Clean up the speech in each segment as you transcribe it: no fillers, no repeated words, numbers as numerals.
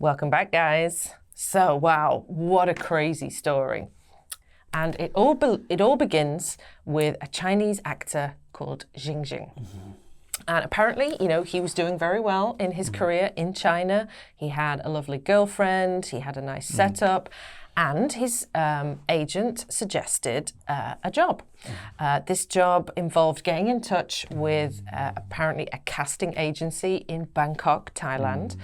Welcome back, guys. So, wow, what a crazy story. And it all begins with a Chinese actor called Jing. And apparently, he was doing very well in his career in China. He had a lovely girlfriend, he had a nice setup, and his agent suggested a job. This job involved getting in touch with apparently a casting agency in Bangkok, Thailand.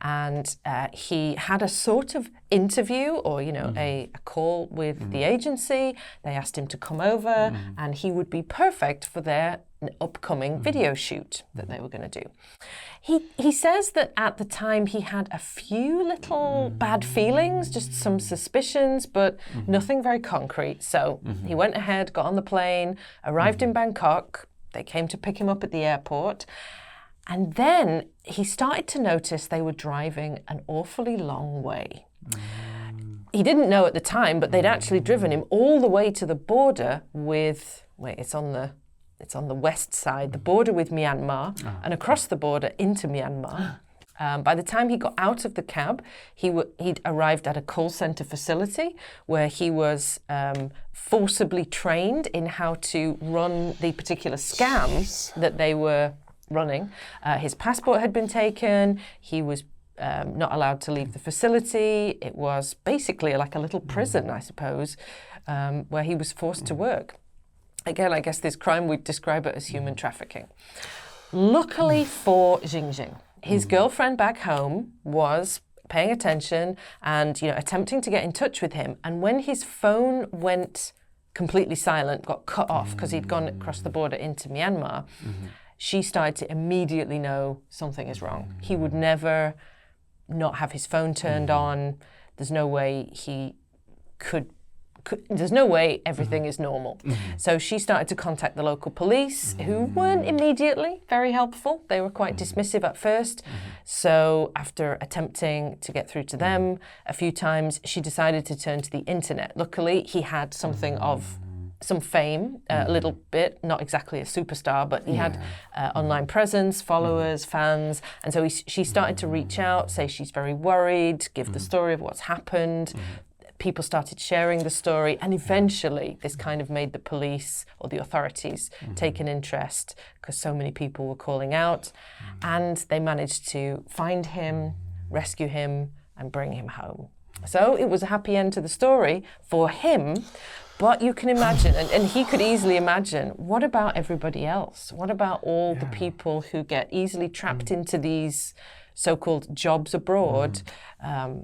And he had a sort of interview or, a call with the agency. They asked him to come over and he would be perfect for their upcoming video shoot that they were going to do. He says that at the time he had a few little bad feelings, just some suspicions, but nothing very concrete. So he went ahead, got on the plane, arrived in Bangkok. They came to pick him up at the airport. And then he started to notice they were driving an awfully long way. He didn't know at the time, but they'd actually driven him all the way to the border with, it's on the west side, the border with Myanmar, and across the border into Myanmar. By the time he got out of the cab, he'd arrived at a call center facility where he was forcibly trained in how to run the particular scam that they were running. His passport had been taken. He was not allowed to leave the facility. It was basically like a little prison, I suppose, where he was forced to work. Again, I guess this crime, we'd describe it as human trafficking. Luckily for Jing, his girlfriend back home was paying attention and, attempting to get in touch with him. And when his phone went completely silent, got cut off because he'd gone across the border into Myanmar, she started to immediately know something is wrong. He would never not have his phone turned on. There's no way he could there's no way everything is normal. So she started to contact the local police, who weren't immediately very helpful. They were quite dismissive at first. So after attempting to get through to them a few times, she decided to turn to the internet. Luckily, he had something of some fame, a little bit, not exactly a superstar, but he had online presence, followers, fans. And so she started to reach out, say she's very worried, give the story of what's happened. People started sharing the story, and eventually this kind of made the police or the authorities take an interest because so many people were calling out, and they managed to find him, rescue him, and bring him home. So it was a happy end to the story for him, but you can imagine, and he could easily imagine, what about everybody else? What about all the people who get easily trapped into these so-called jobs abroad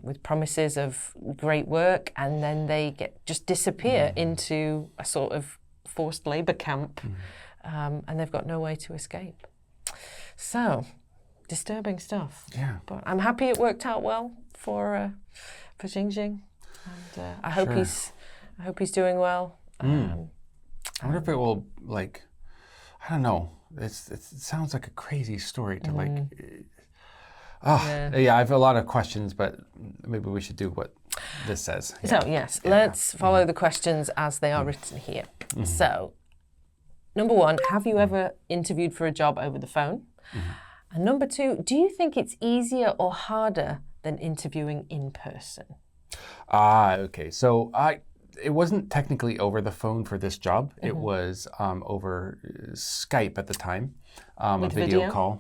with promises of great work, and then they just disappear into a sort of forced labor camp, and they've got no way to escape. So, disturbing stuff. Yeah. But I'm happy it worked out well for Jing, and I hope he's doing well. I wonder if it will, I don't know. It sounds like a crazy story to I have a lot of questions, but maybe we should do what this says. So, yes, let's follow the questions as they are written here. So, number one, have you ever interviewed for a job over the phone? And number two, do you think it's easier or harder than interviewing in person? Okay. So, it wasn't technically over the phone for this job. It was over Skype at the time, a video call.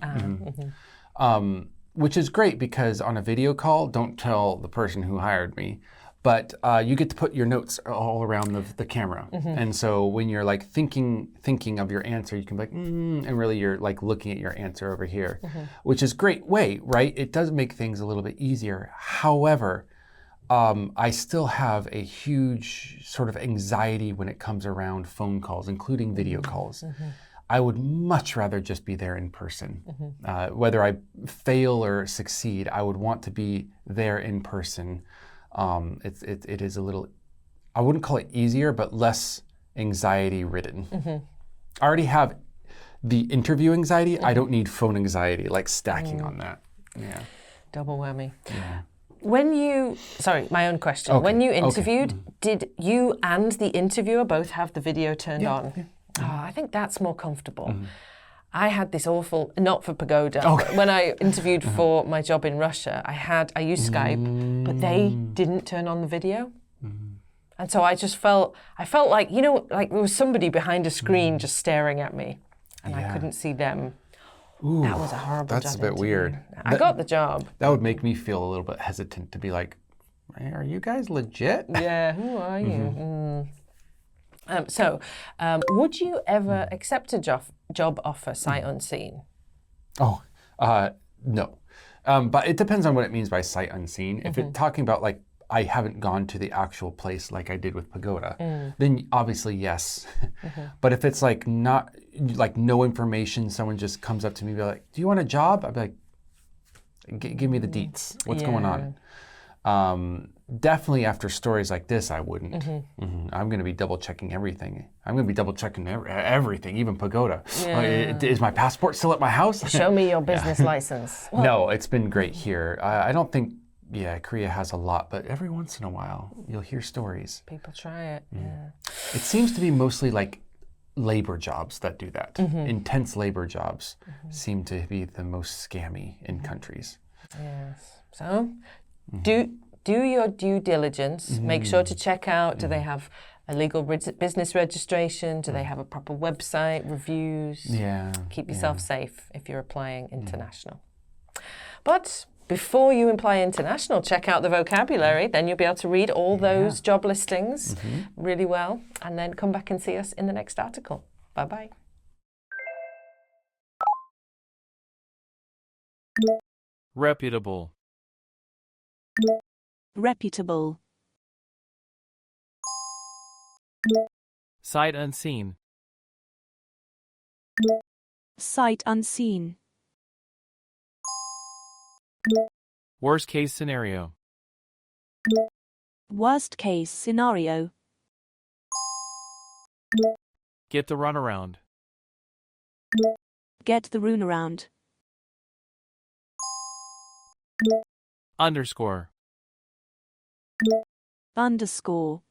Which is great because on a video call, don't tell the person who hired me, but you get to put your notes all around the camera. And so when you're thinking of your answer, you can be and really you're looking at your answer over here, which is a great way, right? It does make things a little bit easier. However, I still have a huge sort of anxiety when it comes around phone calls, including video calls. I would much rather just be there in person. Whether I fail or succeed, I would want to be there in person. It is a little, I wouldn't call it easier, but less anxiety ridden. I already have the interview anxiety. I don't need phone anxiety, stacking on that. Yeah. Double whammy. Yeah. Sorry, my own question. Okay. When you interviewed, did you and the interviewer both have the video turned on? Yeah. Oh, I think that's more comfortable. I had this awful, not for Pagoda, Okay. but when I interviewed for my job in Russia, I used Skype, but they didn't turn on the video. And so I felt like, like there was somebody behind a screen just staring at me and I couldn't see them. Ooh, that was a horrible job. That's a bit interview. weird. I got the job. That would make me feel a little bit hesitant to be like, are you guys legit? Yeah, who are you? Would you ever accept a job offer sight unseen? Oh, no. But it depends on what it means by sight unseen. If it's talking about like, I haven't gone to the actual place like I did with Pagoda, then obviously yes. But if it's like not, like no information, someone just comes up to me and be like, do you want a job? I'd be like, give me the deets. What's going on? Definitely after stories like this, I wouldn't. I'm going to be double checking everything. I'm going to be double checking everything, even Pagoda. Is my passport still at my house? Show me your business license. Well, no, it's been great here. I don't think, Korea has a lot, but every once in a while, you'll hear stories. People try it, yeah. It seems to be mostly like labor jobs that do that. Intense labor jobs seem to be the most scammy in countries. Yes. So, do your due diligence. Make sure to check out, do they have a legal business registration? Do they have a proper website, reviews? Yeah. Keep yourself safe if you're applying international. But before you apply international, check out the vocabulary. Then you'll be able to read all those job listings really well. And then come back and see us in the next article. Bye-bye. Reputable. Reputable. Sight unseen. Sight unseen. Worst case scenario. Worst case scenario. Get the runaround. Get the runaround. Underscore. Underscore.